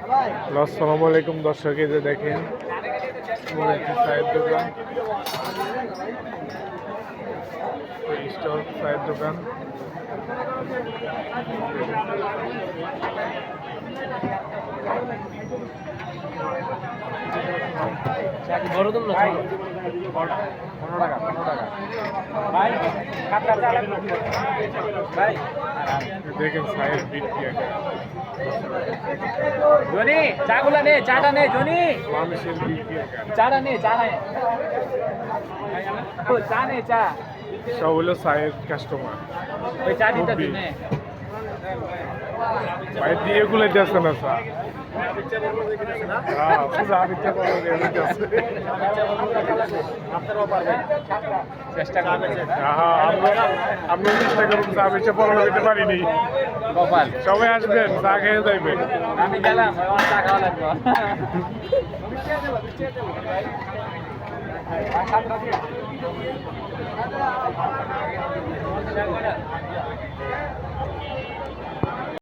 আসসালামু আলাইকুম দর্শক, এই যে দেখেন বড় একটি চায়ের দোকান, স্টল চায়ের দোকান। বড় দাম না ছোট? 15 টাকা 15 টাকা। ভাই কাটটা চালা ভাই দেখেন চায়ের বিক্রি একটা জনি চাগুলা নে, চাটা নে জনি, মানুষের বিক্রি একটা চাটা নে, চা নে, ও চা নে, চা সব হলো চায়ের কাস্টমার। ওই চা দিতে নে ভাই দিয়ে গুলো যাচ্ছে না চা। হ্যাঁ পূজা দিতে পারবো যাচ্ছে। চেষ্টা করবে হ্যাঁ আমরা চেষ্টা করুন, চা বেচে পড়ানো দিতে পারিনি। কপাল সবাই আসবেন, চা খেয়ে যাইবেন। আমি গেলাম আমার চা খাওয়া লাগবে।